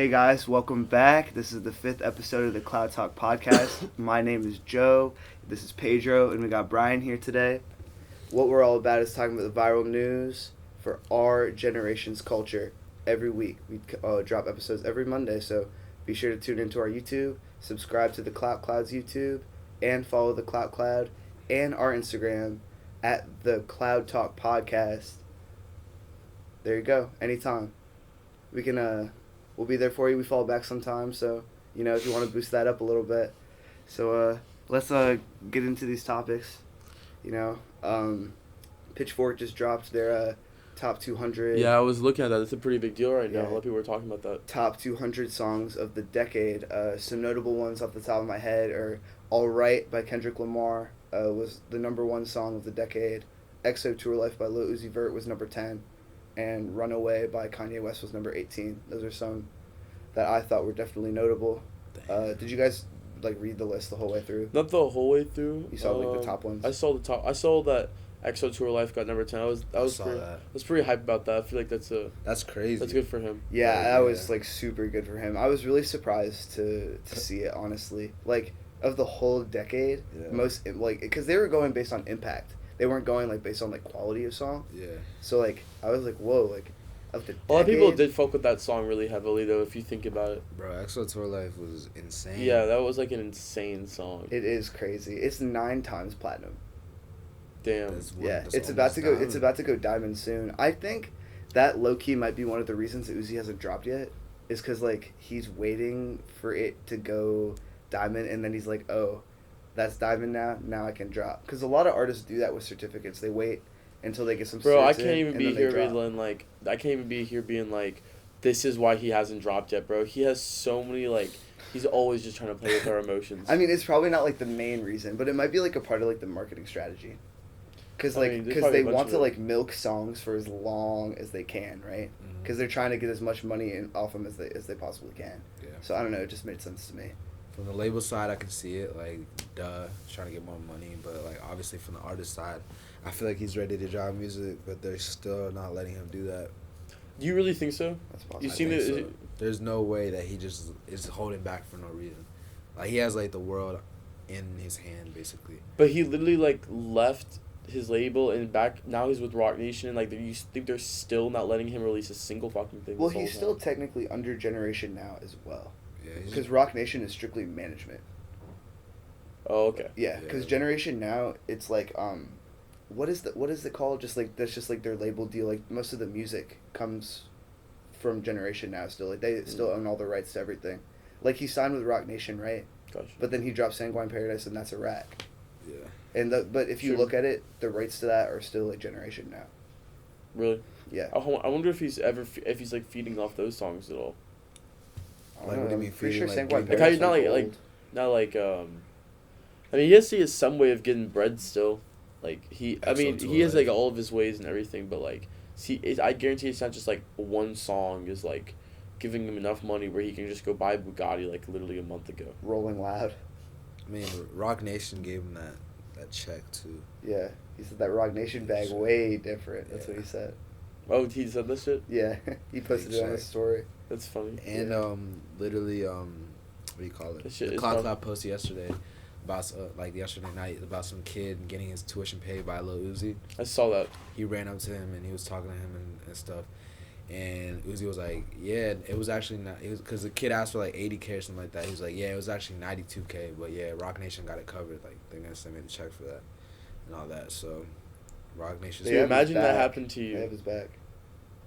Hey guys, welcome back. This is the 5th episode of the Cloud podcast. My name is Joe. This is Pedro, and we got Brian here today. What we're all about is talking about the viral news for our generation's culture every week. We drop episodes every Monday, so be sure to tune into our YouTube, subscribe to the Clout Cloud's YouTube, and follow the Clout Cloud and our Instagram at the Cloud Talk Podcast. There you go. Anytime. We can, we'll be there for you. We fall back sometimes, so, if you want to boost that up a little bit. So, let's get into these topics. Pitchfork just dropped their top 200. Yeah, I was looking at that. It's a pretty big deal right now. A lot of people are talking about that. Top 200 songs of the decade. Some notable ones off the top of my head are All Right by Kendrick Lamar was the number 1 song of the decade. EXO Tour Life by Lil Uzi Vert was number 10. And Runaway by Kanye West was number 18. Those are some that I thought were definitely notable. Did you guys read the list the whole way through? Not the whole way through. You saw the top ones? I saw the top. I saw that EXO Tour Life got number 10. I was pretty hyped about that. I feel like that's crazy. That's good for him. Yeah, that was super good for him. I was really surprised to see it, honestly. Of the whole decade, most because they were going based on impact. They weren't going based on quality of song. Yeah. So I was whoa, of the decade. A lot of people did fuck with that song really heavily though, if you think about it. Bro, EXO Tour Life was insane. Yeah, that was an insane song. It is crazy. It's 9 times platinum. Damn. It's about to go diamond soon. I think that low key might be one of the reasons that Uzi hasn't dropped yet, is because he's waiting for it to go diamond, and then he's like, oh, that's diamond now I can drop. Because a lot of artists do that with certificates. They wait until they get some. Bro, I can't even be here being like, this is why he hasn't dropped yet, bro. He has so many he's always just trying to play with our emotions. I mean, it's probably not the main reason, but it might be a part of the marketing strategy. Because they want to milk songs for as long as they can, right? Because they're trying to get as much money off them as they possibly can. Yeah. So I don't know. It just made sense to me. From the label side, I can see it, trying to get more money. But, obviously from the artist side, I feel like he's ready to drop music, but they're still not letting him do that. Do you really think so? That's possible. You seen it? So. There's no way that he just is holding back for no reason. He has, the world in his hand, basically. But he literally, left his label and back. Now he's with Rock Nation, and, you think they're still not letting him release a single fucking thing? Well, he's still technically under Generation Now as well. Yeah, because Rock Nation is strictly management. Oh, okay. Yeah, because Generation Now, it's what is it called? That's just their label deal. Most of the music comes from Generation Now still. They still own all the rights to everything. He signed with Rock Nation, right? Gotcha. But then he dropped Sanguine Paradise, and that's a rack. Yeah. But if you look at it, the rights to that are still Generation Now. Really? Yeah. I wonder if he's feeding off those songs at all. What do you mean? Pretty sure Sanguine Sanguine Paradise. I mean, yes, he has some way of getting bread still. He has all of his ways and everything, but I guarantee it's not just one song is giving him enough money where he can just go buy Bugatti literally a month ago. Rolling Loud. I mean, Rock Nation gave him that check too. Yeah, he said that Rock Nation bag way different. That's what he said. Oh, he said this shit? Yeah, he posted it on his story. That's funny. And literally what do you call it? The Clout Cloud posted yesterday about yesterday night about some kid getting his tuition paid by Lil Uzi. I saw that. He ran up to him and he was talking to him and stuff. And Uzi was like, yeah, it was actually not. It was because the kid asked for $80K or something like that. He was like, yeah, it was actually $92K, but yeah, Rock Nation got it covered. They're gonna send me the check for that and all that. So, Rock Nation. So imagine that happened to you. They have his back.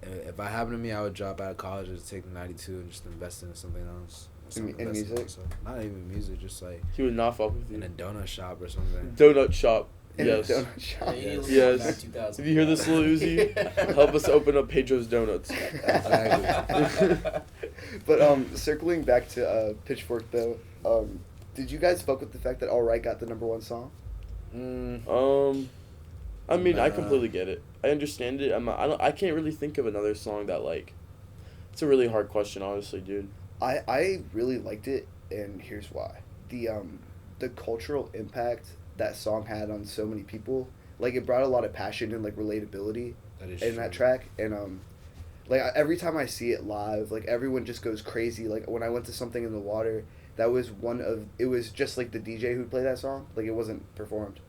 If that happened to me, I would drop out of college and take the 92 and just invest in something else. In music? Not even music, just he would not fuck with you. In a donut shop or something. Donut shop. In yes. a donut shop. Yes. If you hear this, Lil Uzi, help us open up Pedro's Donuts. Exactly. But circling back to Pitchfork though, did you guys fuck with the fact that All Right got the number 1 song? I mean, I completely get it. I understand it. I can't really think of another song that it's a really hard question, honestly, dude. I really liked it, and here's why. The cultural impact that song had on so many people, it brought a lot of passion and relatability in that track, and Like every time I see it live, like everyone just goes crazy. Like when I went to Something in the Water, that was it was just like the DJ who played that song. Like it wasn't performed,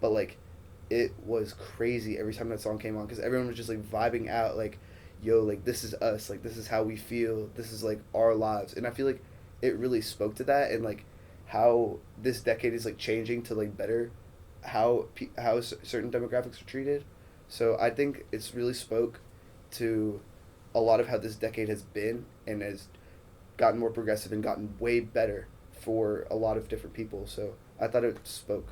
but like it was crazy every time that song came on because everyone was just like vibing out. Like, yo, like this is us. Like this is how we feel. This is like our lives. And I feel like it really spoke to that and like how this decade is like changing to like better how certain demographics are treated. So I think it's really spoke to a lot of how this decade has been and has gotten more progressive and gotten way better for a lot of different people. So I thought it spoke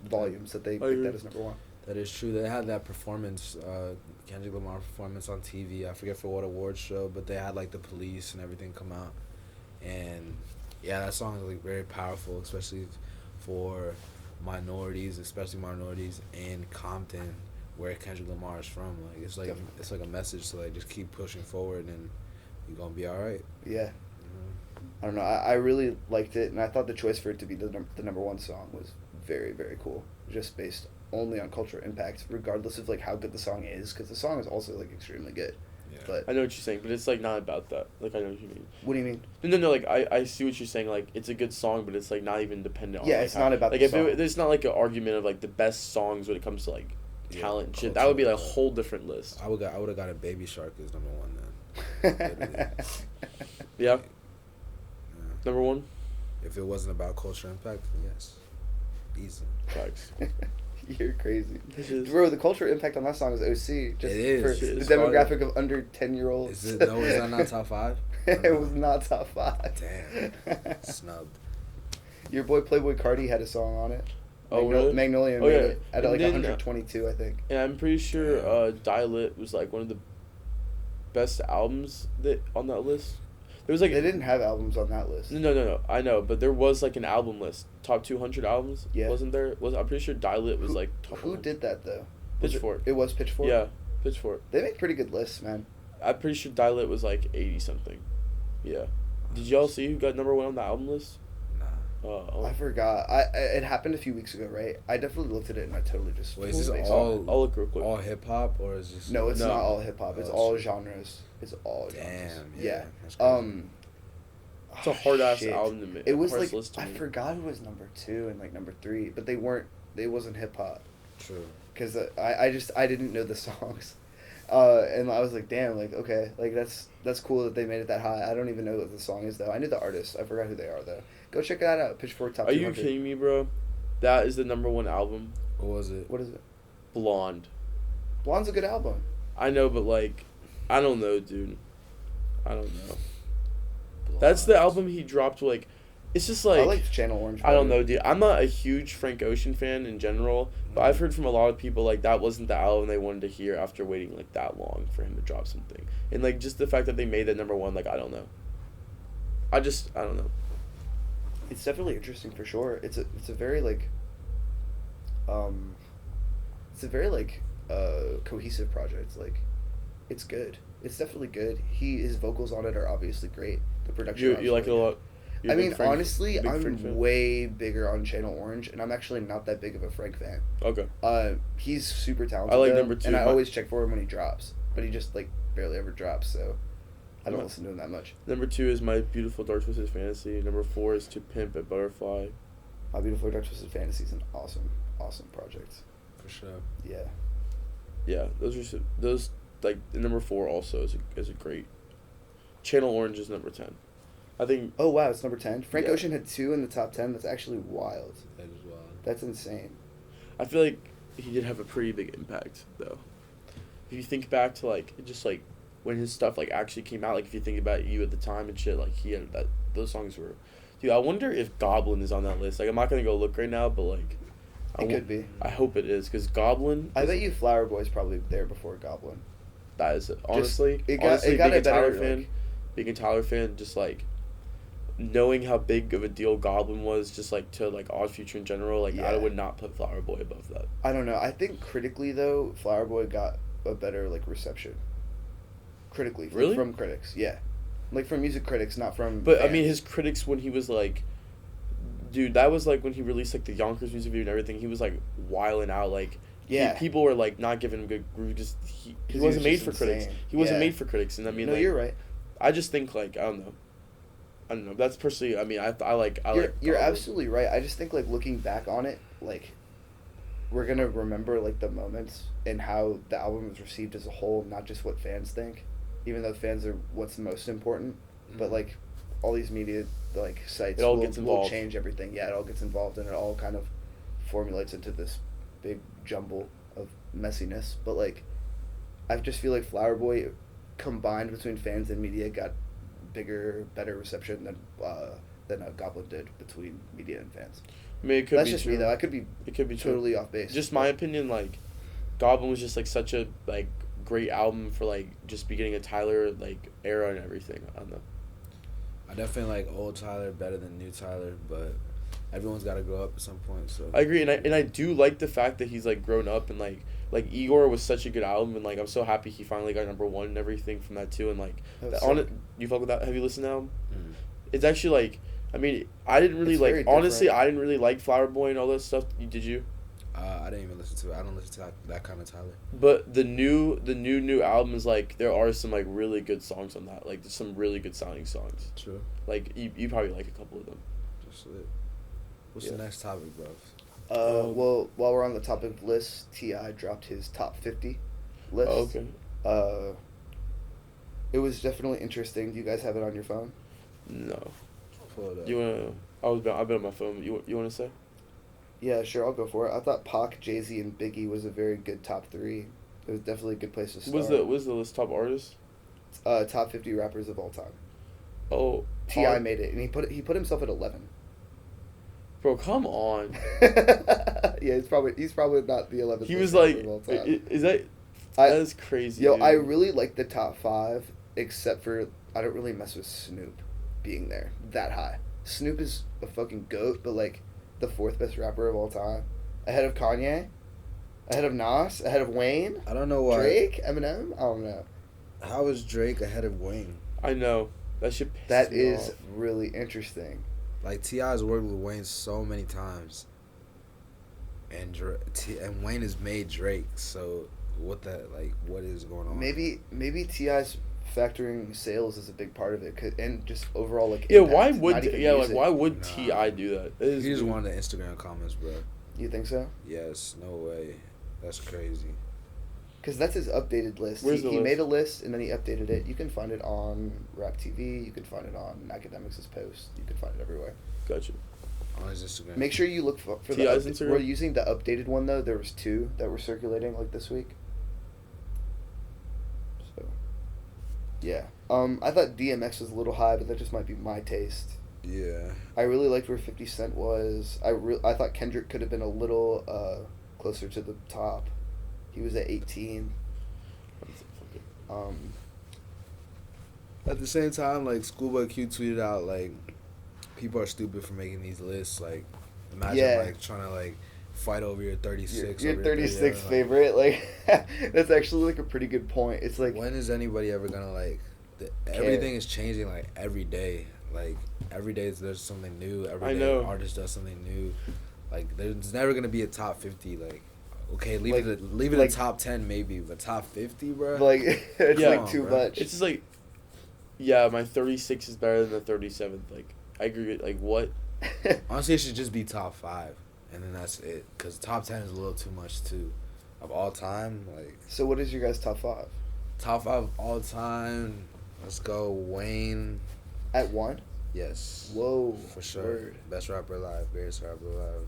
volumes that they picked that as number one. That is true. They had that performance, Kendrick Lamar performance on TV. I forget for what awards show, but they had like the police and everything come out. And yeah, that song is like very powerful, especially for minorities, in Compton, where Kendrick Lamar is from. Like it's like it's like a message to like just keep pushing forward and you're gonna be all right. Yeah. I don't know. I really liked it, and I thought the choice for it to be the number one song was very, very cool. Just based only on cultural impact, regardless of like how good the song is, because the song is also like extremely good. Yeah. But I know what you're saying, but it's like not about that. Like I know what you mean. What do you mean? No. Like I see what you're saying. Like it's a good song, but it's like not even dependent on. Yeah, like, it's not about like the if song. there's not like an argument of like the best songs when it comes to like talent and shit. That culture, would be like a whole different list. I would have got a Baby Shark as number one then. Yeah. Yeah. Number one. If it wasn't about cultural impact, then yes, easy. Facts. You're crazy. This is- Bro, the cultural impact on that song is OC. Just It is. for It is the demographic of under 10-year-olds. Is that not top 5? It was not top 5. Damn. Snubbed. Your boy Playboy Cardi had a song on it. Oh, really? Magnolia Oh, made yeah. it at And like then, 122, I think. And I'm pretty sure Dial-It was like one of the best albums that on that list. There was like They didn't have albums on that list. No. I know, but there was like an album list, top 200 albums. Yeah. Wasn't there? I'm pretty sure Dial-It was like top. Who 100. did that though? Pitchfork. It was Pitchfork. Yeah, Pitchfork. They make pretty good lists, man. I'm pretty sure Dial-It was like 80 something. Yeah. Did y'all see who got number one on the album list? Nah. I forgot. It happened a few weeks ago, right? I definitely looked at it and I totally just. Wait, is this spaced all- out. I'll look real quick. All hip hop or is this? No, it's No. not all hip hop. It's Oh, all shit. genres. It's all genres. Damn. Yeah. That's crazy. It's a hard ass shit. album to make. It was hardest like list to I make. forgot who was number 2 and like number 3, but they weren't. It wasn't hip hop True. because I didn't know the songs, and I was like, damn, like okay, like that's cool that they made it that high. I don't even know what the song is though. I knew the artist. I forgot who they are though. Go check that out. Pitchfork Top Are 200. you kidding me, bro? That is the number one album. What was it? What is it? Blonde. Blonde's a good album. I know, but like, I don't know, dude. I don't know. That's the album he dropped. Like, it's just like I like Channel Orange. I don't better. know, dude. I'm not a huge Frank Ocean fan in general, but I've heard from a lot of people like that wasn't the album they wanted to hear after waiting like that long for him to drop something, and like just the fact that they made that number one. Like, I don't know. I don't know. It's definitely interesting for sure. It's a very like cohesive project. Like it's good. It's definitely good. His vocals on it are obviously great. The production. You like it a lot. You're I a big mean, Frank- honestly, big Frank fan? I'm way bigger on Channel Orange, and I'm actually not that big of a Frank fan. Okay. He's super talented. I like though, number 2. and I always check for him when he drops, but he just like barely ever drops, so I don't Yeah. listen to him that much. Number 2 is My Beautiful Dark Twisted Fantasy. Number 4 is To Pimp a Butterfly. My Beautiful Dark Twisted Fantasy is an awesome project. For sure. Yeah. Yeah, those like number 4 also is a great. Channel Orange is number 10. I think. Oh wow, it's number 10. Frank Yeah. Ocean had 2 in the top 10. That's actually wild. That is wild. That's insane. I feel like he did have a pretty big impact though. If you think back to like just like when his stuff like actually came out, like if you think about You at the time and shit, like he had that those songs were. Dude, I wonder if Goblin is on that list. Like I'm not gonna go look right now, but like. It could be. I hope it is because Goblin. I bet you Flower Boy's probably there before Goblin. That is it. Honestly, it got being a a Tyler better, fan, like- being a Tyler fan, just like knowing how big of a deal Goblin was, just like to like Odd Future in general, like I Yeah. would not put Flower Boy above that. I don't know. I think critically though, Flower Boy got a better like reception. Critically, Really? from critics, yeah, like from music critics, not from. But I fans. mean, his critics when he was like, dude, that was like when he released like the Yonkers music video and everything. He was like wilding out, like Yeah. People were like not giving him good reviews. He 'Cause wasn't he made was for just critics. insane. He wasn't Yeah. made for critics, and I mean, No, like, you're right. I just think like I don't know. That's personally. I mean, I like. You're absolutely right. I just think like looking back on it, like we're gonna remember like the moments and how the album was received as a whole, not just what fans think. Even though fans are what's most important, but like all these media like sites It all will, gets will involved. change everything. Yeah, it all gets involved and it all kind of formulates into this big jumble of messiness. But like, I just feel like Flower Boy, combined between fans and media, got bigger, better reception than Goblin did between media and fans. I mean, it could That's be just true. me though. I could be It could be true. totally off base. Just my opinion, like, Goblin was just like such a like great album for like just beginning of Tyler like era and everything. I don't know. I definitely like old Tyler better than new Tyler, but everyone's got to grow up at some point. So I agree, and I do like the fact that he's like grown up and like Igor was such a good album, and like I'm so happy he finally got #1 and everything from that too, and like That was on sick. it, you fuck with that? Have you listened to that album? Mm. It's actually like, I mean, I didn't really It's like very honestly different. I didn't really like Flower Boy and all that stuff. Did you? I didn't even listen to it. I don't listen to that kind of Tyler. But the new album is like there are some like really good songs on that. Like there's some really good sounding songs. True. Like you probably like a couple of them. Just lit. What's Yeah. the next topic, bro? Well, while we're on the topic of lists, T.I. dropped his top 50 list. Oh, okay. It was definitely interesting. Do you guys have it on your phone? No. Pull it up. You wanna? I've been on my phone. You wanna say? Yeah, sure, I'll go for it. I thought Pac, Jay-Z, and Biggie was a very good top 3. It was definitely a good place to start. Was the list top artist? Top 50 rappers of all time. Oh. T.I. made it, and he put himself at 11. Bro, come on. Yeah, he's probably not the 11th. He was rapper like, of all time. is that? I- That is crazy. Yo, dude. I really like the top 5, except for I don't really mess with Snoop being there that high. Snoop is a fucking goat, but like the 4th best rapper of all time, ahead of Kanye, ahead of Nas, ahead of Wayne, I don't know why. Drake, Eminem. I don't know. How is Drake ahead of Wayne? I know that shit. Pisses That me is off. really interesting. Like T.I.'s worked with Wayne so many times, and and Wayne has made Drake. So what is going on? Maybe T.I.'s factoring sales is a big part of it, and just overall like Yeah, impact, why not would even like music. why would Nah. T.I. do that? That is He just weird. wanted the Instagram comments, bro. You think so? Yes, no way. That's crazy. Because that's his updated list. Where's he the list? made a list and then he updated it. You can find it on Rap TV. You can find it on Academics' post. You can find it everywhere. Gotcha. On his Instagram. Make sure you look for the. T.I.'s Instagram? We're using the updated one though. There was 2 that were circulating like this week. So, yeah. I thought DMX was a little high, but that just might be my taste. Yeah. I really liked where 50 Cent was. I thought Kendrick could have been a little closer to the top. He was at 18. At the same time, like Schoolboy Q tweeted out like, people are stupid for making these lists. Like, imagine Yeah. like trying to like fight over your 36. Your over 36 30, favorite, like that's actually like a pretty good point. It's like when is anybody ever gonna like? Everything is changing like every day. Like every day there's something new. Every I day know. an artist does something new. Like there's never gonna be a top 50. Like okay, leave Like- it like- a top 10 maybe, but top 50, bro. like it's Yeah. like too Come on, bro. much. It's just like, yeah, my 36 is better than the 37th. Like I agree. With, like what? Honestly, it should just be top 5, and then that's it. Cause top 10 is a little too much too, of all time. Like So what is your guys' top 5? top 5 of all time. Let's go Wayne. At 1? Yes. Whoa. For sure. Word. Best rapper alive. Greatest rapper alive.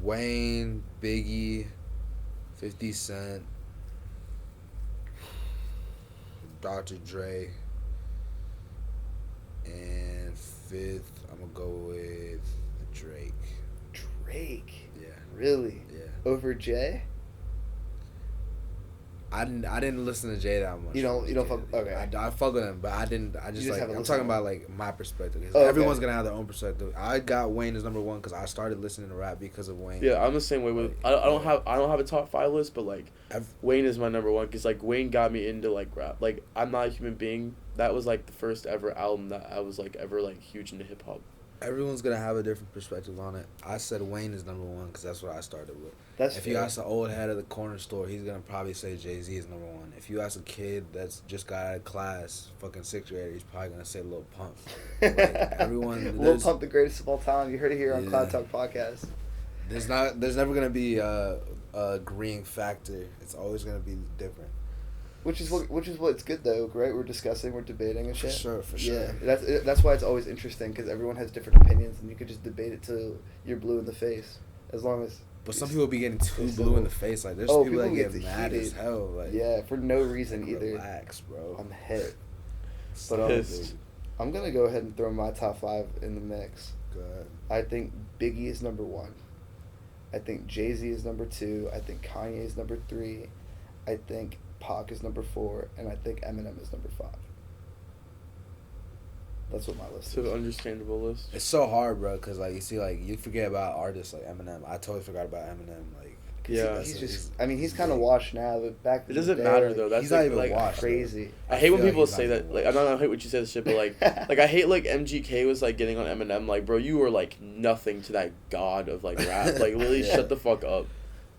Wayne, Biggie, 50 Cent, Dr. Dre, and 5th, I'm gonna go with Drake. Drake. Yeah. Really? Yeah. Over Jay? I didn't listen to Jay that much. You don't fuck. Okay. I fuck with him, but I didn't. I just just like. haven't I'm listened talking to him. about like my perspective. 'Cause Oh, okay. everyone's gonna have their own perspective. I got Wayne as #1 because I started listening to rap because of Wayne. Yeah, I'm the same way with. I don't have a top 5 list, but like Wayne is my #1 because like Wayne got me into like rap. Like I'm Not a Human Being. That was like the first ever album that I was like ever like huge into hip hop. Everyone's gonna have a different perspective on it. I said Wayne is number one because that's what I started with. That's if fair. you ask the old head of the corner store, he's gonna probably say Jay-Z is number one. If you ask a kid that's just got out of class, fucking sixth grader, he's probably gonna say Lil Pump. Like, everyone, Lil Pump, the greatest of all time. You heard it here on Clout Talk podcast. There's never gonna be a agreeing factor. It's always gonna be different. Which is what's good though, right? We're discussing, we're debating and shit. For sure. Yeah, that's why it's always interesting because everyone has different opinions and you could just debate it till you're blue in the face, as long as. But some people be getting too blue in the face. Like there's people that get mad heated. as hell. Like yeah, for no reason either. Relax, bro. I'm hit. But I'm gonna go ahead and throw my top 5 in the mix. Go ahead. I think Biggie is number 1. I think Jay-Z is number 2. I think Kanye is number 3. I think Pac is number 4, and I think Eminem is number 5. That's what my list is. It's an understandable list. It's so hard, bro, because, like, you see, like, you forget about artists like Eminem. I totally forgot about Eminem. Like, yeah. He's kind of washed now, but back it doesn't matter, though. That's he's not even like washed. Crazy. I hate when people say that. Like, I hate what you said, shit, but, like, I hate, like, MGK was, like, getting on Eminem. Like, bro, you were, like, nothing to that god of, like, rap. Like, literally, shut the fuck up.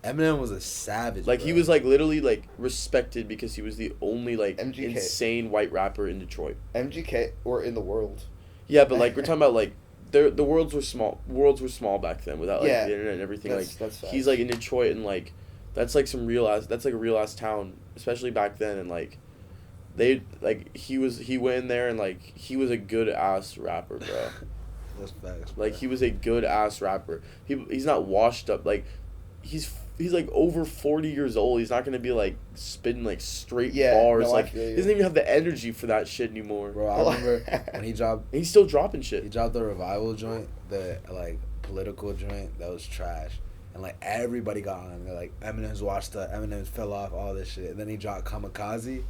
Eminem was a savage. Like, bro. he was, like, literally, like, respected because he was the only, like, MGK. insane white rapper in Detroit. MGK, or in the world. Yeah, but, like, we're talking about, like, the worlds were small. Worlds were small back then without, like, the internet and everything. That's he's, like, in Detroit, and, like, that's, like, some real ass, that's, like, a real ass town, especially back then, and, like, he went in there, and, like, he was a good ass rapper, bro. That's facts, bro. Like, he was a good ass rapper. He's not washed up, like, he's like over 40 years old. He's not gonna be like spitting like straight bars. No, like he doesn't even have the energy for that shit anymore. Bro, I remember when he dropped. And he's still dropping shit. He dropped the Revival joint, the like political joint that was trash, and like everybody got on him. They're like Eminem's washed up, Eminem fell off, all this shit, and then he dropped Kamikaze,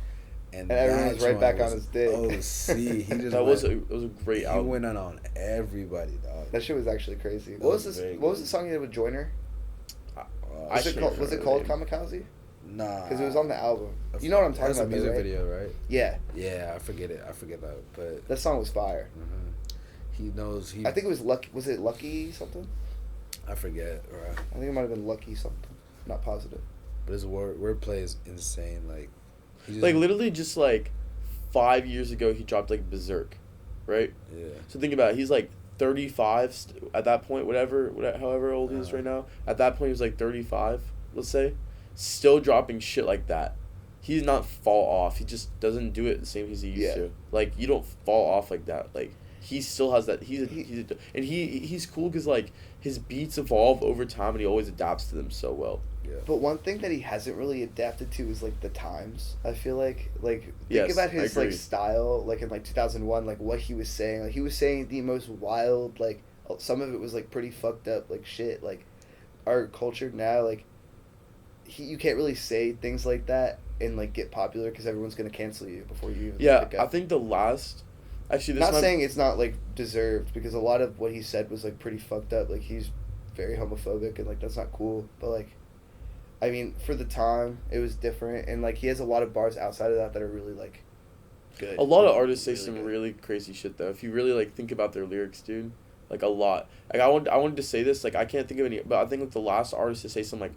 and everyone was right back on his dick. Oh, see, he just it was a great album. He went on everybody, dog. That shit was actually crazy. What was the song he did with Joyner? Was it called Kamikaze? Nah. Because it was on the album. You know what I'm talking about, That's a music right? video, right? Yeah. Yeah, I forget that, but that song was fire. Mm-hmm. He knows. I think it was Lucky. Was it Lucky something? I forget. Right. I think it might have been Lucky something. Not positive. But his wordplay is insane. Like, literally just like 5 years ago, he dropped like Berserk, right? Yeah. So think about it. He's like 35 at that point, however old he is right now. At that point, he was like 35, let's say. Still dropping shit like that. He's not fall off. He just doesn't do it the same as he used to. Like, you don't fall off like that. Like, he still has that. He's cool because, like, his beats evolve over time and he always adapts to them so well. Yeah. But one thing that he hasn't really adapted to is like the times. I feel like think about his like style, like in like 2001, like what he was saying. Like he was saying the most wild, like some of it was like pretty fucked up, like shit. Like our culture now, like you can't really say things like that and like get popular because everyone's gonna cancel you before you even. Yeah, I think the last. Actually, not saying it's not like deserved because a lot of what he said was like pretty fucked up. Like he's very homophobic and like that's not cool. But like. I mean, for the time, it was different, and like he has a lot of bars outside of that are really like good. A lot of artists say some really crazy shit though. If you really like think about their lyrics, dude, like a lot. Like I wanted to say this, like I can't think of any, but I think like the last artist to say some like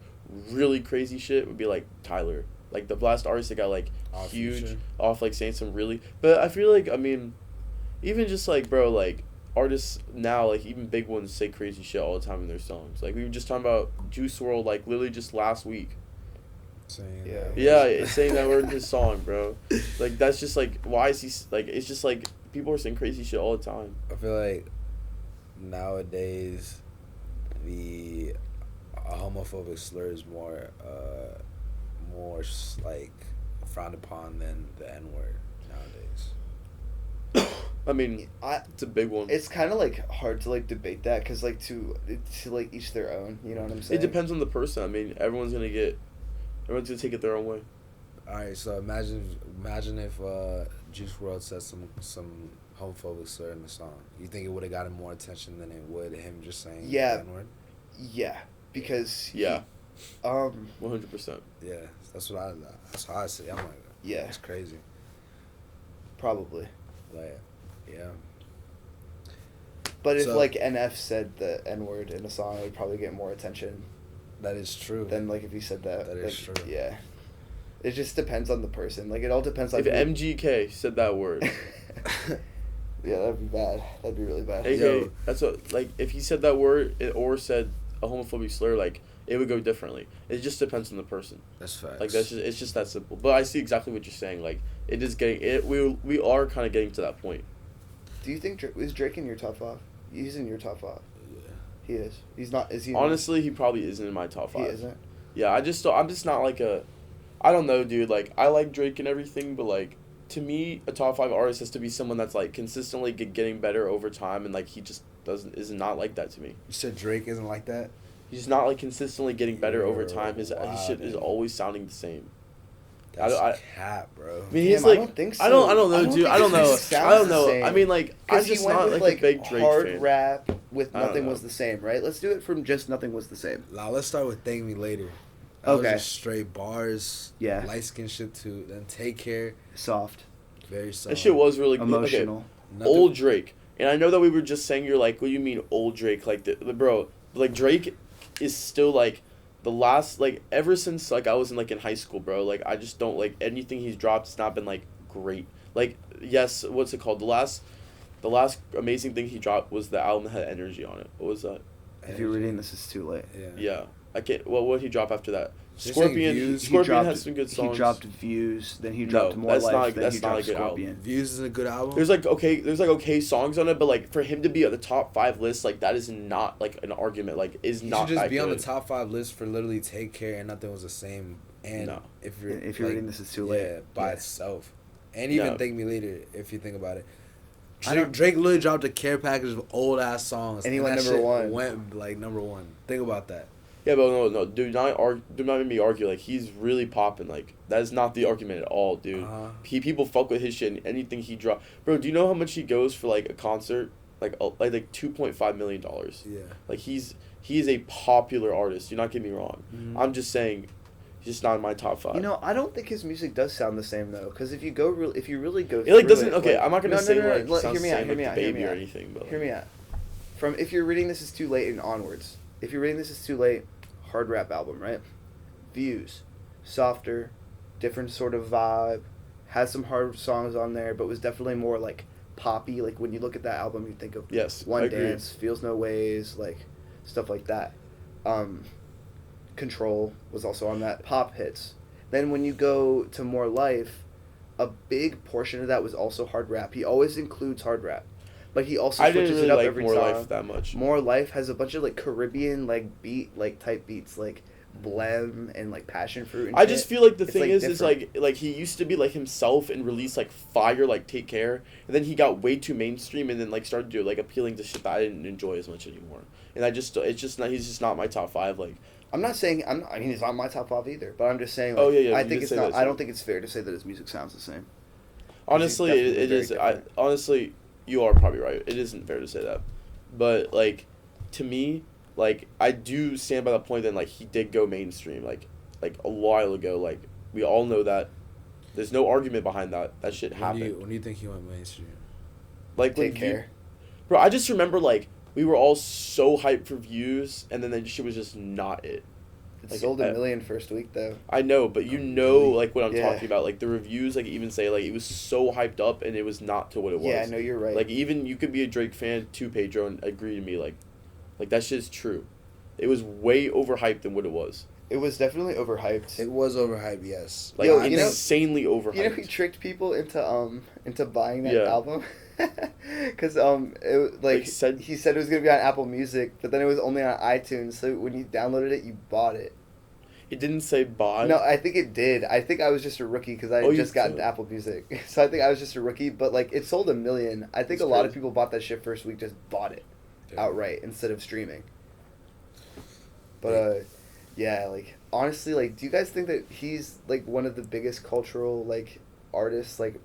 really crazy shit would be like Tyler. Like the last artist that got like huge off like saying some really. But I feel like even just like bro like. Artists now, like even big ones, say crazy shit all the time in their songs. Like we were just talking about Juice WRLD, like literally just last week. Saying saying that word in his song, bro. Like that's just like why is he like? It's just like people are saying crazy shit all the time. I feel like nowadays the homophobic slur is more like frowned upon than the N-word nowadays. I mean, it's a big one. It's kind of like hard to like debate that because like to like each their own. You know what I'm saying? It depends on the person. I mean, everyone's gonna take it their own way. All right, so imagine if Juice WRLD said some homophobic slur in the song. You think it would have gotten more attention than it would him just saying the N-word? Yeah, because 100%. Yeah, that's how I see it. I'm like, yeah, it's crazy. Probably. Like. Yeah. But if So- like NF said the N word in a song, it would probably get more attention That is true. than like if he said that. That is like, true. Yeah. It just depends on the person. Like it all depends on If MGK said that word, Yeah, that'd be bad. That'd be really bad. aka that's what like if he said that word or said a homophobic slur, like it would go differently. It just depends on the person. That's facts. Like it's just that simple. But I see exactly what you're saying. Like it is getting it. We are kind of getting to that point. Do you think is Drake in your top 5? He's in your top 5. Yeah. He is. He's not. Is he? Honestly, he probably isn't in my top 5. He isn't. Yeah, I'm just not like a. I don't know, dude. Like I like Drake and everything, but like to me, a top 5 artist has to be someone that's like consistently getting better over time, and like he just is not like that to me. You said Drake isn't like that? He's not like consistently getting better over You're time. His shit is wildin'. always sounding the same. That's cap, bro. I mean, Damn, he's I like don't think so. I don't know, dude. think I don't his know. music sounds I don't the know. same. I mean, like I'm 'Cause he just went not with, like a big Drake hard fan. rap with I don't Nothing know. Was the Same, right? Let's do it from just Nothing Was the Same. Now let's start with Thank Me Later. That Okay. was just straight bars. Yeah. Light skin shit too. Then Take Care. Soft, Very soft. That shit was really good. Okay, emotional. Nothing- old Drake, and I know that we were just saying you're like, what do you mean old Drake? Like the bro, like Drake is still like the last like ever since like I was in high school, bro. Like I just don't like anything he's dropped. It's not been like great. Like yes, what's it called? The last amazing thing he dropped was the album that had Energy on it. What was that? If you're reading this, is too late. Yeah. Yeah, I can't. Well, what did he drop after that? You're saying Scorpion. Views? Scorpion has some good songs. He dropped Views, then he dropped No, More that's Life, not- then that's he not dropped a good album. Scorpion. Views is a good album. There's like okay songs on it, but like for him to be at the top 5 list, like that is not like an argument. Like is you not should just that be on the good. top 5 list for literally Take Care and Nothing Was the Same. And No. if you're If you're reading this, is too late. Yeah, by Yeah. itself. And even No. Thank Me Later, if you think about it. I don't- Drake literally dropped a care package of old ass songs, And he went that number shit 1. Went like number 1. Think about that. Yeah, but no, do not make me argue. Like he's really popping. Like that is not the argument at all, dude. Uh-huh. People fuck with his shit and anything he drop. Bro, do you know how much he goes for like a concert? Like $2.5 million. Yeah. Like he is a popular artist. Do not get me wrong. Mhm. I'm just saying, he's just not in my top 5. You know, I don't think his music does sound the same though, because if you really go, it like through doesn't. it, Okay, like- I'm not gonna No, say no, no, like no, sounds hear me the out, same hear like me the out, hear baby me or out. anything, but Hear like, me out. From If You're Reading This Is Too Late and onwards. If You're Reading This Is Too Late, hard rap album, right? Views, softer, different sort of vibe, has some hard songs on there, but was definitely more like poppy. Like when you look at that album, you think of Yes, I One agree. Dance, Feels No Ways, like stuff like that. Control was also on that. Pop hits. Then when you go to More Life, a big portion of that was also hard rap. He always includes hard rap, but he also I switches didn't really it up like every More song. Life that much. More Life has a bunch of like Caribbean like beat like type beats like Blem and like Passion Fruit. And I just shit. feel like the It's, thing like, is different. like he used to be like himself and release like fire like Take Care, and then he got way too mainstream and then like started doing like appealing to shit that I didn't enjoy as much anymore. And it's just not, he's just not my top 5. Like I'm not saying I mean he's not my top 5 either, but I'm just saying. Like, Oh, yeah, I you think did it's say not. that, I too. don't think it's fair to say that his music sounds the same. honestly, definitely it very is. different. Honestly, you are probably right. It isn't fair to say that, but like to me, like I do stand by the point that like he did go mainstream like a while ago. Like we all know that. There's no argument behind that. That shit happened. When do you think he went mainstream? Like Take when Care. Bro, I just remember like we were all so hyped for Views, and then that shit was just not it. It Like, sold a million first week though. I know, but you Oh, know really? like what I'm Yeah. talking about. Like the reviews, like even say like it was so hyped up, and it was not to what it was. Yeah, I know you're right. Like even you could be a Drake fan too, Pedro, and agree to me. Like that shit's true. It was way overhyped than what it was. it was definitely overhyped. It was overhyped, yes. Like Yo, you know- insanely overhyped. You know, he tricked people into buying that Yeah. album. Because it like he said it was gonna be on Apple Music, but then it was only on iTunes. So when you downloaded it, you bought it. It didn't say buy. No, I think it did. I think I was just a rookie because I Oh, had you just gotten thought- Apple Music. So I think I was just a rookie. But like, it sold 1 million. I think That's a lot of crazy. people bought that shit first week, just bought it outright instead of streaming. But yeah, like honestly, like, do you guys think that he's like one of the biggest cultural like artists, like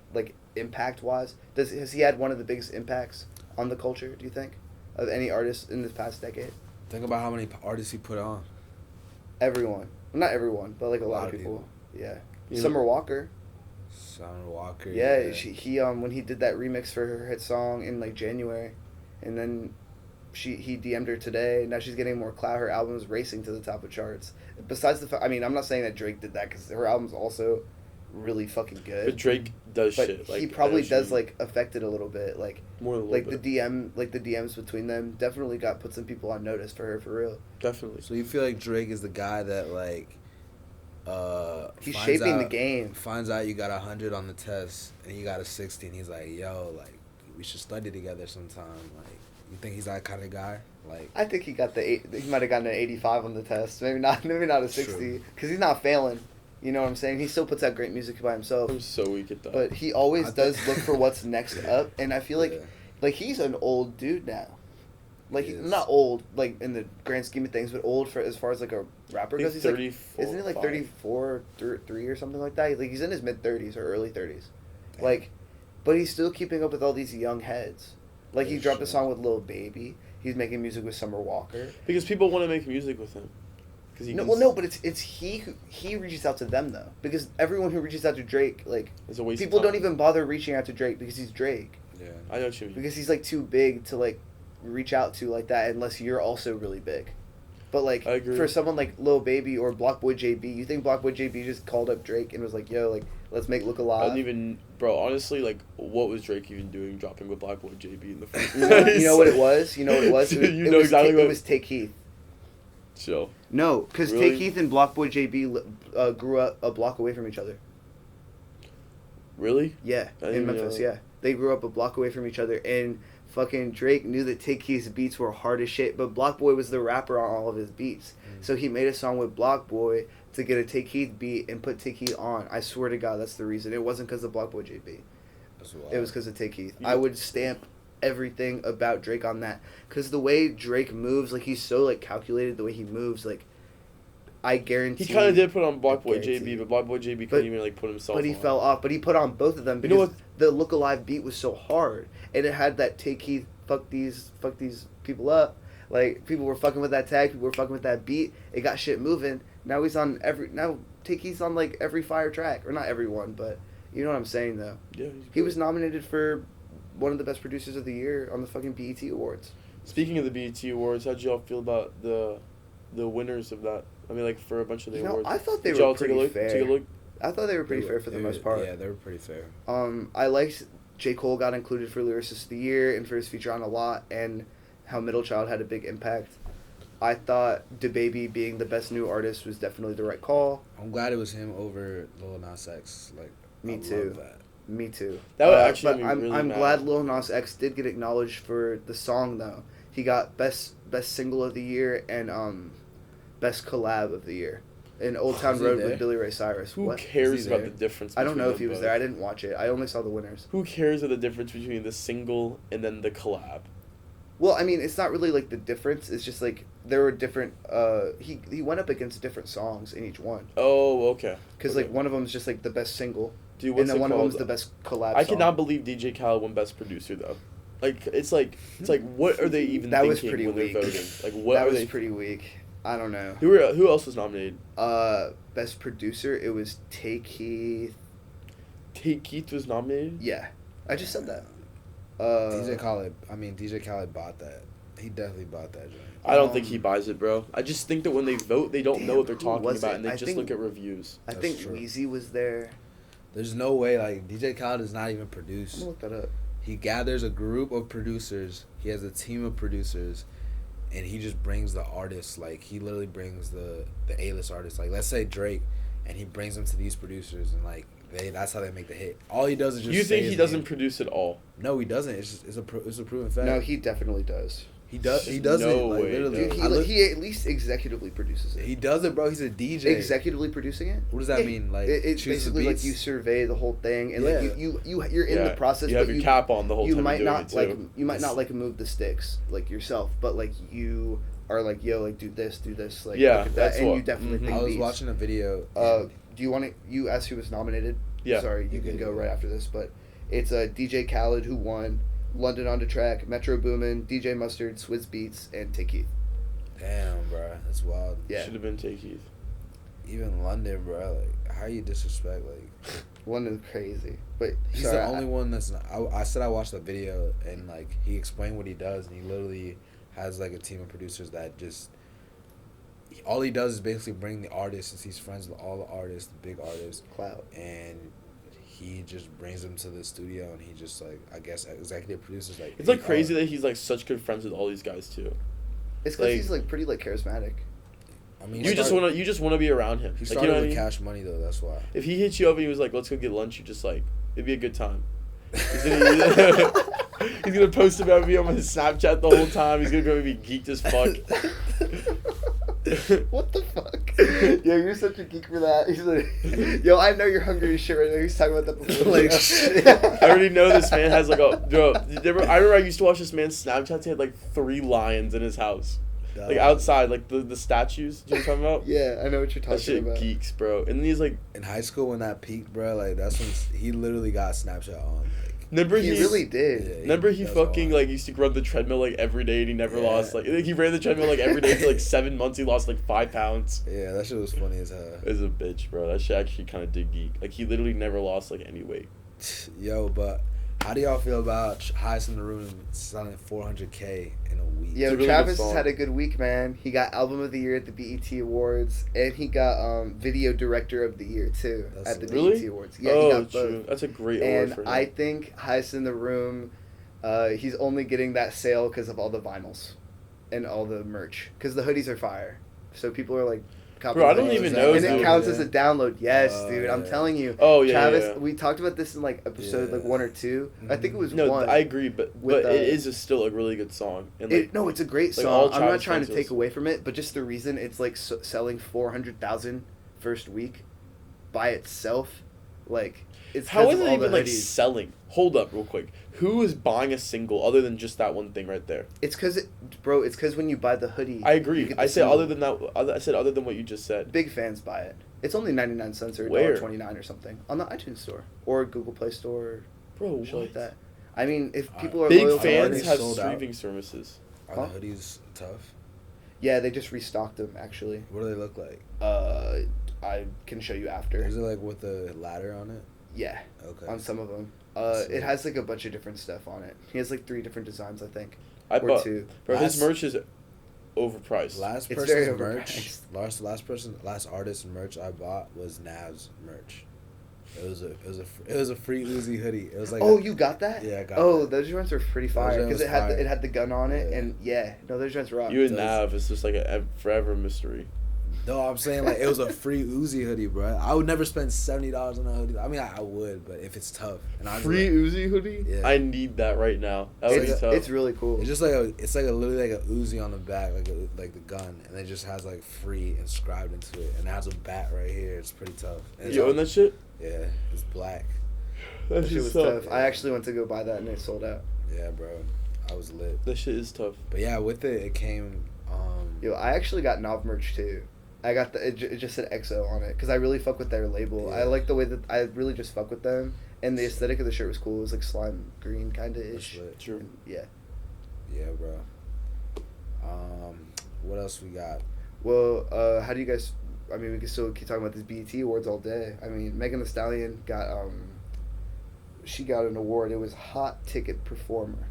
impact wise? Has he had one of the biggest impacts on the culture? Do you think of any artist in this past decade? Think about how many artists he put on. Everyone, well, not everyone, but like a lot of people. Yeah, You know- Summer Walker. Summer Walker. Yeah, he when he did that remix for her hit song in like January, and then he DM'd her today. Now she's getting more clout. Her album's racing to the top of charts. Besides the fact, I mean, I'm not saying that Drake did that because her album's also really fucking good. But Drake does but shit. Like, he probably does like affect it a little bit. Like more than a like little the DMs between them definitely put some people on notice for her, for real. Definitely. So you feel like Drake is the guy that like he's shaping the game. Finds out you got 100 on the test and you got a 60 and he's like, yo, like we should study together sometime. Like, you think he's that kind of guy? Like, I think he might have gotten an 85 on the test. Maybe not a 60 because he's not failing. You know what I'm saying? He still puts out great music by himself. I'm so weak at that. But he always does look for what's next up, and I feel like he's an old dude now. Like not old, like in the grand scheme of things, but old for as far as like a rapper goes. He's 34, like, isn't he like 34, 3 or something like that? Like he's in his mid 30s or early 30s. Damn. Like, but he's still keeping up with all these young heads. Like he dropped a true. song with Lil Baby. He's making music with Summer Walker. Because people want to make music with him. But it's he reaches out to them though, because everyone who reaches out to Drake, like, it's a waste people of time. don't even bother reaching out to Drake because he's Drake. yeah. I know what you mean. Because he's like too big to like reach out to like that unless you're also really big. But like I agree. for someone like Lil Baby or Blockboy JB, you think Blockboy JB just called up Drake and was like, "Yo, like let's make Look I Alive." didn't even, bro. Honestly, like, what was Drake even doing, dropping with Black Boy JB in the first You place? know what it was? You know what it was? It was Take Heath. Chill. No, because Really? Take Heath and Blockboy JB grew up a block away from each other. Really? Yeah, I didn't in even Memphis. know. Yeah, they grew up a block away from each other, and fucking Drake knew that Take Keith's beats were hard as shit, but Block Boy was the rapper on all of his beats. So he made a song with Block Boy to get a Take Keith beat and put Take Keith on. I swear to God, that's the reason. It wasn't because of Block Boy JB. It was because of Take Keith. Yeah. I would stamp everything about Drake on that, because the way Drake moves, like, he's so like calculated. The way he moves, like, I guarantee. He kind of did put on Black Boy guarantee. JB, but Black Boy JB couldn't even like put himself. But he on. fell off. But he put on both of them You because know what? the Look Alive beat was so hard, and it had that Take Keith, fuck these people up. Like, people were fucking with that tag, people were fucking with that beat. It got shit moving. Now Take Keith's on like every fire track, or not everyone, but you know what I'm saying though. Yeah. He was nominated for one of the best producers of the year on the fucking BET Awards. Speaking of the BET Awards, how'd y'all feel about the winners of that? I mean, like, for a bunch of the awards. I thought they Did were y'all pretty fair. Take a look. I thought they were pretty fair for the most part. Yeah, they were pretty fair. I liked J. Cole got included for Lyricist of the Year and for his feature on A Lot, and how Middle Child had a big impact. I thought DaBaby being the best new artist was definitely the right call. I'm glad it was him over Lil Nas X. Like, Me I too. love that. Me too. That would actually but be I'm, really I'm mad. glad Lil Nas X did get acknowledged for the song though. He got best single of the year and best collab of the year in Old Town Was he Road there? with Billy Ray Cyrus. Who What? cares Is he about there? the difference? I don't know between if he them was both? there. I didn't watch it. I only saw the winners. Who cares of the difference between the single and then the collab? Well, I mean, it's not really like the difference. It's just like there were different. He went up against different songs in each one. Oh, okay. Because Okay. like one of them is just like the best single, Dude, and what's then it one of them called? is the best collab. I song. cannot believe DJ Khaled won Best Producer though. Like, it's like what are they even That thinking was pretty when they're weak. voting? Like, what That are was they? pretty weak. I don't know. Who else was nominated? Best producer. It was Take Keith. Keith was nominated. Yeah, I just said that. DJ Khaled bought that. He definitely bought that joint. I don't think he buys it, bro. I just think that when they vote, they don't know what they're who talking was about, it? and they I just think- look at reviews. I That's think true. Weezy was there. There's no way, like, DJ Khaled is not even I'm produced. gonna look that up. He gathers a group of producers. He has a team of producers, and he just brings the artists. Like, he literally brings the A-list artists. Like, let's say Drake, and he brings them to these producers, and like that's how they make the hit. All he does is just. You say think he his doesn't name. produce at all? No, he doesn't. It's a proven fact. No, he definitely does. He does. He does No it. Like, way, literally. dude. He at least executively produces it. He does it, bro. He's a DJ. Executively producing it. What does that mean? Like, it's choose the basically like beats? you survey the whole thing, and Yeah. like you're in the process. You have but your cap on the whole you time might you're doing not it, like too. you might not like move the sticks like yourself, but like you are like, yo, like do this, like, Yeah, look at that's that, and what- you definitely mhm. think I was beats. watching a video. Do you want to? You asked who was nominated. Yeah. Sorry, you can go right after this, but it's DJ Khaled who won, London on the Track, Metro Boomin, DJ Mustard, Swizz Beats, and Take Keith. Damn, bro, that's wild. Yeah. Should have been Take Keith. Even London, bro. Like, how you disrespect? Like, London's crazy, but he's sorry, the only one that's. I said I watched the video and like he explained what he does and he literally has like a team of producers that just. All he does is basically bring the artists, since he's friends with all the artists, the big artists. Clout. And he just brings them to the studio, and he just like, I guess, executive producers like. It's like crazy that he's like such good friends with all these guys too. It's because he's like pretty like charismatic. I mean, you just wanna be around him. He like, started you know with what I mean? Cash Money though. That's why. If he hit you up and he was like, "Let's go get lunch," you just like, it'd be a good time. He's gonna post about me on his Snapchat the whole time. He's gonna be geeked as fuck. What the fuck? Yo, you're such a geek for that. He's like, yo, I know you're hungry as shit right now. He's talking about that before. Like, I already know this man has like a bro. I remember I used to watch this man's Snapchats. He had like 3 lions in his house, like outside, like the statues. Do you know what I'm talking about? Yeah, I know what you're talking that shit about. Geeks, bro. And then he's like in high school when that peaked, bro. Like that's when he literally got Snapchat on. Like, remember he really did. Yeah, remember he fucking like used to run the treadmill like every day and he never lost like he ran the treadmill like every day for like 7 months. He lost like 5 pounds. Yeah, that shit was funny as hell. As a bitch, bro. That shit actually kind of did geek. Like he literally never lost like any weight. Yo, but how do y'all feel about Highest in the Room selling 400K in a week? Yo, really Travis has had a good week, man. He got Album of the Year at the BET Awards, and he got Video Director of the Year too at the BET Awards. Yeah, he got both. True. That's a great award for him. And I think Highest in the Room, he's only getting that sale because of all the vinyls and all the merch. Because the hoodies are fire, so people are like. Bro, I don't even know. And it counts as a download. Yes, dude. I'm telling you. Oh yeah, Travis, yeah. we talked about this in like episode like 1 or 2. Mm-hmm. I think it was no, 1. I agree, but it is still a really good song. And like, no, it's a great like, song. I'm not Travis trying to songs take away from it, but just the reason it's like selling 400,000 first week by itself, like it's how is of it all even the like hoodies. selling? Hold up, real quick. Who is buying a single other than just that one thing right there? It's because when you buy the hoodie. I agree. you get the I said single. other than that. I said other than what you just said. Big fans buy it. It's only 99 cents or Where? $1.29 or something on the iTunes store or Google Play Store, Bro, shit what? like that. I mean, if people are Big loyal to fans artists, have sold out. streaming services. Are the hoodies tough? yeah, they just restocked them actually. What do they look like? I can show you after. Is it like with a ladder on it? Yeah. Okay. On some of them. Sweet. It has like a bunch of different stuff on it. He has like 3 different designs, I think. I Or bought. 2. Bro, his Last- merch is overpriced. Last It's very person's merch, overpriced. last artist merch I bought was Nav's merch. It was a free Uzi hoodie. It was like You got that? Yeah, I got that. that. Those joints were pretty fire joint because was it had fire. it had the gun on it, Yeah. and no, those joints rock. You and does. Nav is just like a forever mystery. No, I'm saying like it was a free Uzi hoodie, bro. I would never spend $70 on a hoodie. I mean, I would, but if it's tough, and I Free Uzi hoodie? Yeah. I need that right now. That would be tough. It's really cool. It's just like literally like a Uzi on the back, like the gun, and it just has like free inscribed into it, and it has a bat right here. It's pretty tough. And You own that shit? Yeah, it's black. That shit was tough. I actually went to go buy that and it sold out. Yeah, bro, I was lit. That shit is tough. But yeah, with it came. Yo, I actually got Nav merch too. I got it just said EXO on it because I really fuck with their label. Yeah. I like the way that I really just fuck with them, and the aesthetic of the shirt was cool. It was like slime green kind of ish. That's lit. True. Yeah. Yeah, bro. What else we got? Well, how do you guys? I mean, we can still keep talking about these BET awards all day. I mean, Megan Thee Stallion got she got an award. It was Hot Ticket Performer.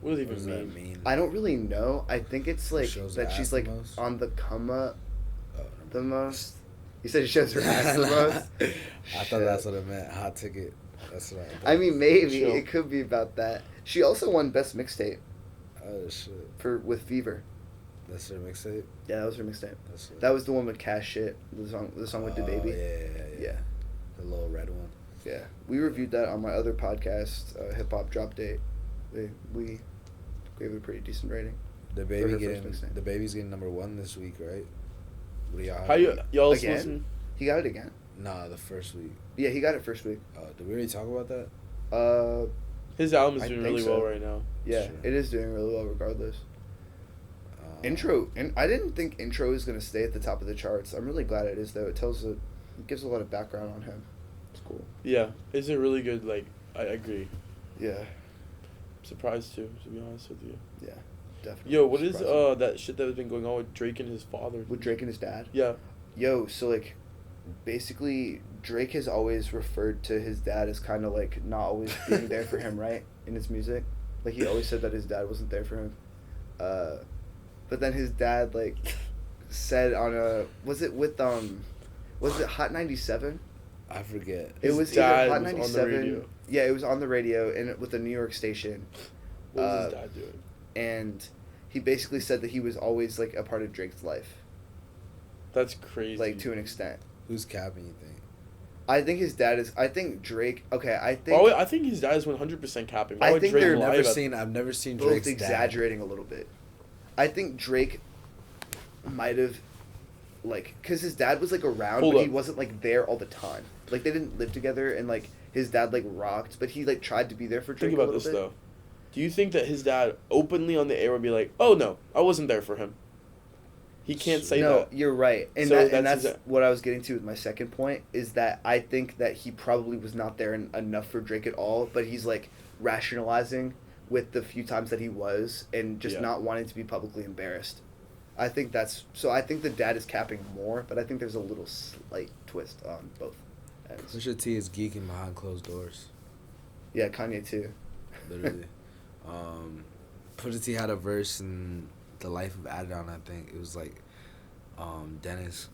What does it What does even that mean? mean? I don't really know. I think it's like Shows that her she's ass like the most? on the come up Oh, the most. You said she shows her ass the most. I thought that's what it meant. Hot ticket. That's what I mean, maybe Chill. it could be about that. She also won Best Mixtape Oh shit. with Fever. That's her mixtape. Yeah, that was her mixtape. That's lit. That was the one with Cash Shit. The song with the Oh, baby. Yeah. The little red one. Yeah, we reviewed that on my other podcast, Hip Hop Drop Date. We gave it a pretty decent rating. The her baby first getting mixtape. the baby's getting #1 this week, right? What do y'all have? How y'all Again? listen? He got it again. Nah, the first week. Yeah, he got it first week. Did we already talk about that? His album is I doing think really so. well right now. Yeah, Sure. it is doing really well regardless. Intro, and I didn't think Intro was gonna stay at the top of the charts. I'm really glad it is though. It gives a lot of background on him. It's cool. Yeah, it's a really good. Like, I agree. Yeah, I'm surprised too, to be honest with you. yeah, definitely. Yo, what is Surprising. that shit that has been going on with Drake and his father? With Drake and his dad? Yeah. Yo, so like, basically, Drake has always referred to his dad as kind of like not always being there for him, right? In his music, like he always said that his dad wasn't there for him. But then his dad like said on a was it Hot 97? I forget. It His was dad either Hot was on the 97. radio. Yeah, it was on the radio and with a New York station. What was his dad doing? And he basically said that he was always like a part of Drake's life. That's crazy. Like to an extent. Who's capping, you think? I think his dad is. I think Drake. Okay, I think. Well, I think his dad is 100% capping. Why I would think Drake they're lie about- I've never seen both Drake's exaggerating a little bit. I think Drake might have, like, because his dad was like around, Hold but up. he wasn't like there all the time. Like they didn't live together, and like his dad like rocked, but he like tried to be there for Drake. Think about a little this bit. though. Do you think that his dad openly on the air would be like, "Oh no, I wasn't there for him"? He can't say No, that. you're right, and So that's that's what I was getting to with my second point is that I think that he probably was not there enough for Drake at all, but he's like rationalizing with the few times that he was and just Yeah. not wanting to be publicly embarrassed. I think that's so. I think the dad is capping more, but I think there's a little slight twist on both ends. Pusha T is geeking behind closed doors. Yeah, Kanye too. Literally. Pusha T had a verse in The Life of Adidon, I think. It was like Dennis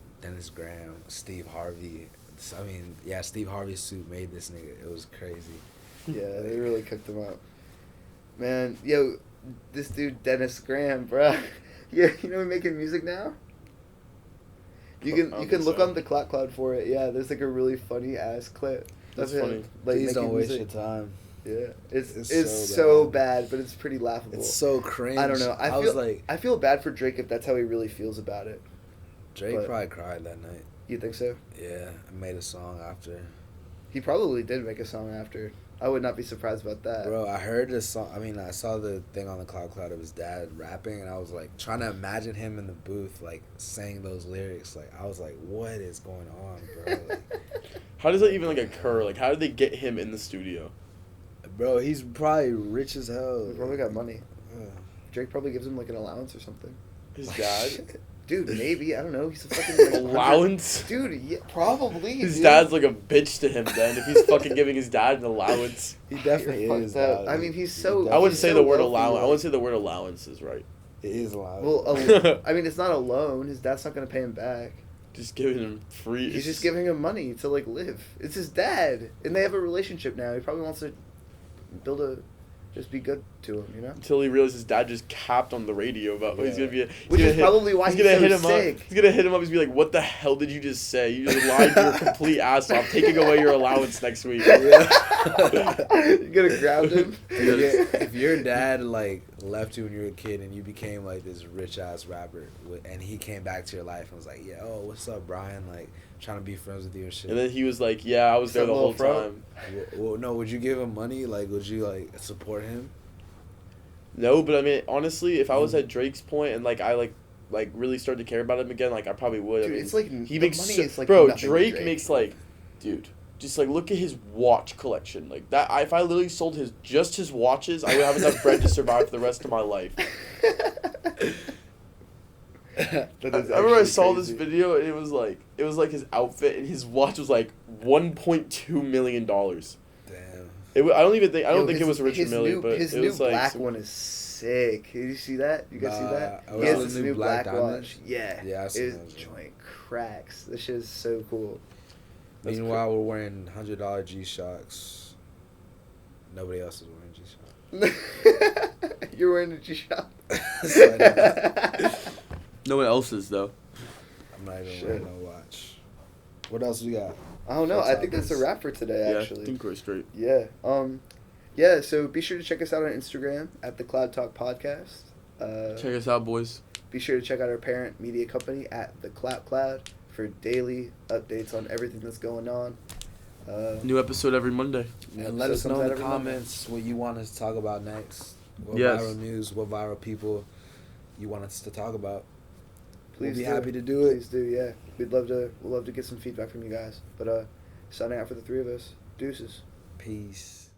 Graham, Steve Harvey. I mean, yeah, Steve Harvey's suit made this nigga. It was crazy. Yeah, they really cooked him up. Man, yo, this dude Dennis Graham, bruh. Yeah, you know, making music now. You can look on the Clout Cloud for it. Yeah, there's like a really funny ass clip. That's of him, funny. Like Please making don't waste music. your time. Yeah, it's It's so so bad, but it's pretty laughable. It's so cringe. I don't know. I I feel bad for Drake if that's how he really feels about it. Drake but- probably cried that night. You think so? Yeah, I made a song after. He probably did make a song after. I would not be surprised about that. Bro, I heard this song. I mean, I saw the thing on the Cloud Cloud of his dad rapping, and I was like trying to imagine him in the booth, like saying those lyrics. Like, I was like, what is going on, bro? Like, How does that even like occur? Like, how did they get him in the studio? bro, he's probably rich as hell. He probably got money. Yeah. Drake probably gives him like an allowance or something. His dad Dude, maybe. I don't know. He's a fucking like, allowance. Dude, yeah, probably. His dude. dad's like a bitch to him. Then if he's fucking giving his dad an allowance, He definitely You're is. fucked up. dog. I mean, he's He so- I wouldn't He's say so the word wealthy, allowance. I like- wouldn't say the word allowance is right. It is allowed. Well, I mean, it's not a loan. His dad's not gonna pay him back. Just giving him free. He's just giving him money to like live. It's his dad, and they have a relationship now. He probably wants to just be good to him, you know. Until he realizes his dad just capped on the radio about he's gonna be. Which is probably why he's gonna so hit him sick. up. He's gonna hit him up. He's gonna be like, "What the hell did you just say? You just lied your complete ass off, taking away your allowance next week." You're gonna ground him. If your dad like left you when you were a kid and you became like this rich ass rapper, and he came back to your life and was like, "Yeah, oh, what's up, Brian? Like, trying to be friends with you and shit." And then he was like, "Yeah, I was there the whole Some little time." Well, no, would you give him money? Like, would you like support him? No, but I mean, honestly, if I was at Drake's point and like I like really started to care about him again, like I probably would. Dude, I mean, it's like he the makes money so, is like bro. nothing to Drake makes like, dude, just like look at his watch collection. Like that, if I literally sold just his watches, I would have enough bread to survive for the rest of my life. That I is remember I actually saw this crazy. video and it was like his outfit and his watch was like $1.2 million. Damn. I don't think Yo, it was Richard his Mille, new, but his it new was like black one is sick. Did you see that? You guys see that? I He has saw this the new new black black diamond. watch. Yeah. Yeah, I seen His that. joint cracks. This shit is so cool. That's Meanwhile, we're wearing $100 G-Shocks. Nobody else is wearing G-Shock. You're wearing a G-Shock. no one else is though. I'm not even Shit. wearing no watch. What else we got? I don't know. What I think that's a topics? wrap for today, Yeah, I actually. think we're straight. Yeah. Yeah, so be sure to check us out on Instagram at the Cloud Talk Podcast. Check us out, boys. Be sure to check out our parent media company at the Clout Cloud for daily updates on everything that's going on. New episode every Monday. And let us episode know comes in out the every Monday. comments what you want us to talk about next. What Yes. viral news, what viral people you want us to talk about. Please We'll be do. happy to do it. Please do, yeah. We'd love to get some feedback from you guys. But signing out for the three of us. Deuces. Peace.